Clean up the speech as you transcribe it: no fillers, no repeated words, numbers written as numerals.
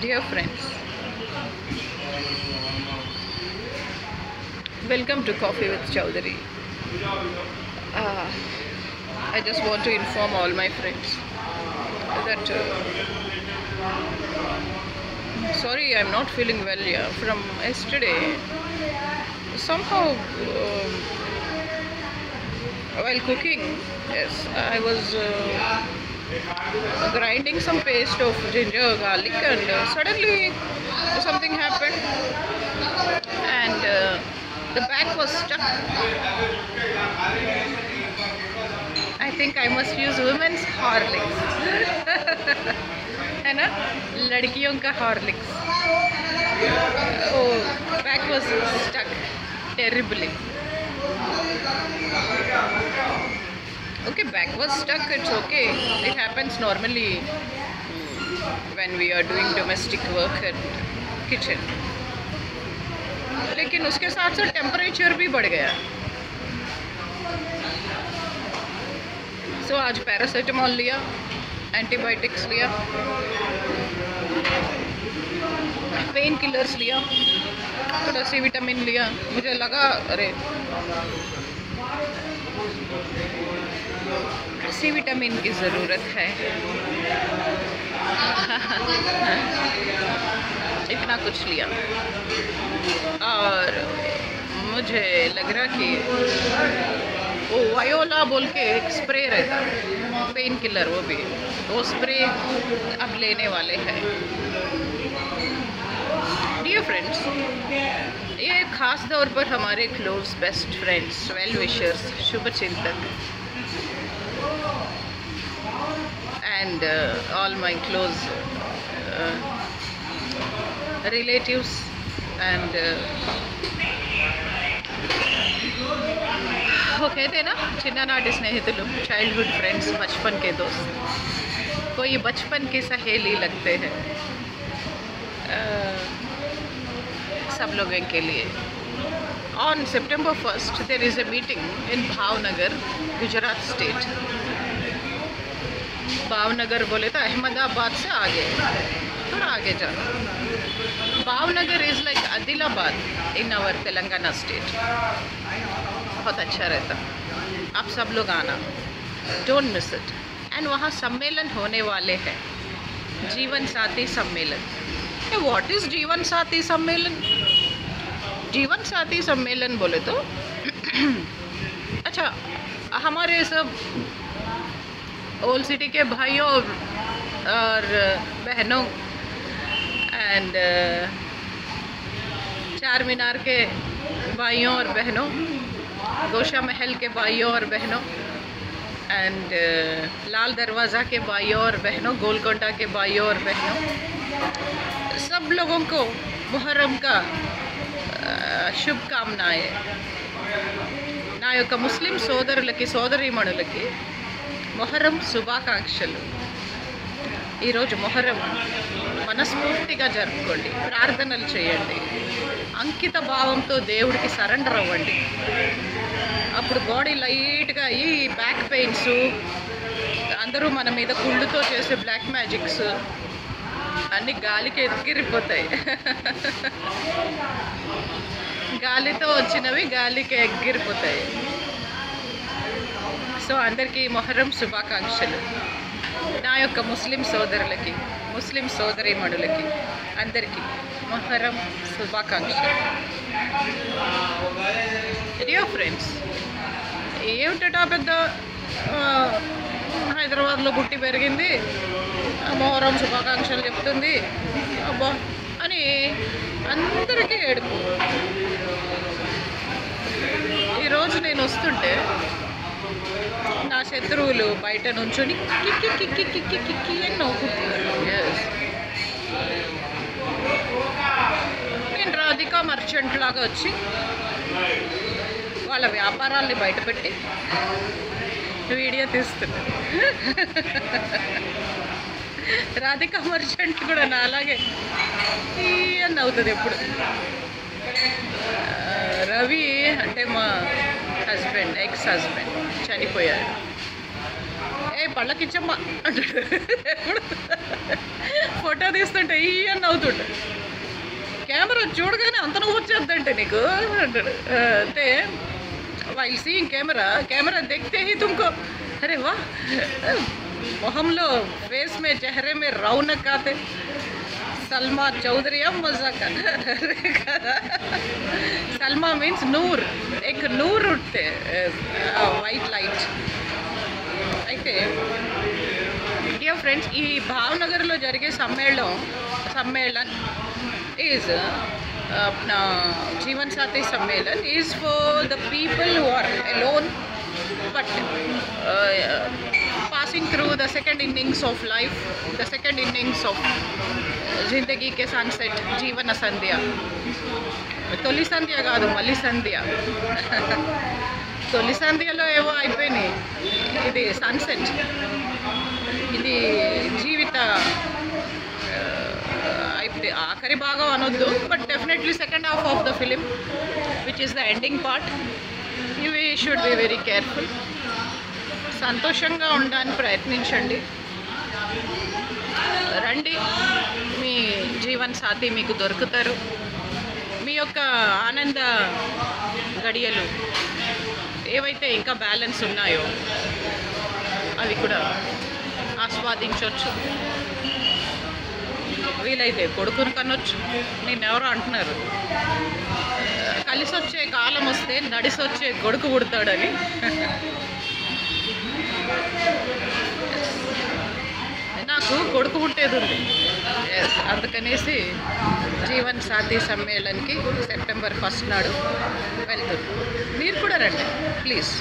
Dear friends, welcome to Coffee with Chowdhury. I just want to inform all my friends that sorry, I'm not feeling well. Yeah, from yesterday, somehow while cooking, yes, I was grinding some paste of ginger, garlic, and suddenly something happened, and the bag was stuck. I think I must use women's Horlicks. है ना, लड़कियों का Horlicks. Oh, bag was stuck terribly. Okay, bag was stuck. It's okay. It happens normally when we are doing domestic work at kitchen. लेकिन उसके साथ साथ temperature भी बढ़ गया. सो आज पैरासीटामोल लिया, एंटीबायोटिक्स लिया, पेन किलर्स लिया, थोड़ा सी विटामिन लिया. मुझे लगा अरे सी विटामिन की ज़रूरत है. इतना कुछ लिया और मुझे लग रहा कि वो वायोला बोल के एक स्प्रे रहता है, पेन किलर, वो स्प्रे अब लेने वाले हैं. डियर फ्रेंड्स, ये ख़ास तौर पर हमारे close best friends, well wishers, शुभ चिंतक and all my close relatives and वो कहते हैं ना, చిన్ననాటి స్నేహితులు, चाइल्डहुड फ्रेंड्स, बचपन के दोस्त, कोई बचपन की सहेली लगते हैं सब लोगों के लिए. On September 1st there is a meeting in Bhavnagar, Gujarat state. Bhavnagar बोले तो अहमदाबाद से आगे, थोड़ा आगे जाना. Bhavnagar is like Adilabad in our Telangana state. बहुत अच्छा रहता, आप सब लोग आना, डोंट मिस इट. एंड वहाँ सम्मेलन होने वाले हैं, जीवन साथी सम्मेलन. व्हाट इज़ जीवन साथी सम्मेलन? जीवन साथी सम्मेलन बोले तो अच्छा, हमारे सब ओल्ड सिटी के भाइयों और बहनों एंड चार मीनार के भाइयों और बहनों, गोशा महल के भाइयों और बहनों एंड लाल दरवाज़ा के भाइयों और बहनों, गोलकोंडा के भाइयों और बहनों, सब लोगों को मुहर्रम का शुभकामनाएं. నా యొక్క ముస్లిం సోదరులకి, సోదరీమణులకి మొహర్రం శుభాకాంక్షలు. ఈరోజు మొహర్రం మనస్ఫూర్తిగా జరుపుకోండి, ప్రార్థనలు చేయండి, అంకిత భావంతో దేవుడికి సరెండర్ అవ్వండి. అప్పుడు బాడీ లైట్గా, ఈ బ్యాక్ పెయిన్స్, అందరూ మన మీద కుళ్ళుతో చేసే బ్లాక్ మ్యాజిక్స్ అన్నీ గాలికి ఎగిరిపోతాయి. గాలితో వచ్చినవి గాలికి ఎగిరిపోతాయి. సో అందరికీ మొహర్రం శుభాకాంక్షలు. నా యొక్క ముస్లిం సోదరులకి, ముస్లిం సోదరీమణులకి అందరికీ మొహర్రం శుభాకాంక్షలు. డియర్ ఫ్రెండ్స్, ఏమిటా పెద్ద హైదరాబాద్లో పుట్టి పెరిగింది, మొహర్రం శుభాకాంక్షలు చెప్తుంది అబ్బా అని అందరికీ ఏడుపు. ఈరోజు నేను వస్తుంటే నా శత్రువులు బయట నుంచొని కిక్కి కిక్కి కిక్కి కిక్కి అని నవ్వుకుంటున్నారు. నేను రాధికా మర్చెంట్ లాగా వచ్చి వాళ్ళ వ్యాపారాల్ని బయటపెట్టి వీడియో తీస్తున్నాను. రాధికా మర్చెంట్ కూడా నా అలాగే అని అవుతుంది ఎప్పుడు. రవి అంటే మా హస్బెండ్, ఎక్స్ హస్బెండ్ చనిపోయాడు. ఏ పళ్ళకిచ్చమ్మా అంటాడు. ఫోటో తీస్తుంటే ఈ అని నవ్వుతుంటే కెమెరా చూడగానే అంత నువ్వు వచ్చేద్దంటే నీకు అంటాడు. అంటే వైల్ సీయింగ్ కెమెరా देखते ही तुमको अरे वाह మొహంలో ఫేస్ మే చెహరే మే రౌనక్ ఆతే సల్మా చౌదరి మజాక్ సల్మా మీన్స్ నూర్ ఎక్ నూర్ ఉట్టే వైట్ లైట్. అయితే డియర్ ఫ్రెండ్స్, ఈ భావనగర్లో జరిగే సమ్మేళన్ ఈజ్ अपना जीवन साथी सम्मेलन is for the people who are alone but passing through the second innings of life, the second innings of Zindagi K sunset, జీవన సంధ్య. తొలి సంధ్య కాదు, మళ్ళీ సంధ్య. తొలి సంధ్యలో ఏవో అయిపోయినాయి, ఇది సన్సెట్, ఇది జీవిత ఆఖరి భాగం అనొద్దు, but definitely second half of the film which is the ending part. ఇవి షుడ్ బి వెరీ కేర్ఫుల్. సంతోషంగా ఉండడానికి ప్రయత్నించండి. రండి, మీ జీవన్ సాథీ మీకు దొరుకుతారు. మీ యొక్క ఆనంద గడియలు ఏవైతే ఇంకా బ్యాలెన్స్ ఉన్నాయో అవి కూడా ఆస్వాదించవచ్చు. వీలైతే కొడుకుని కనొచ్చు. నేనెవరో అంటున్నారు కలిసి వచ్చే కాలం వస్తే నడిసి వచ్చే కొడుకు పుడతాడని. నాకు కొడుకు పుట్టేది ఉంది, అందుకనేసి జీవన్ సాథీ సమ్మేళన్కి సెప్టెంబర్ 1 నాడు వెళ్తుంది. మీరు కూడా రండి ప్లీజ్.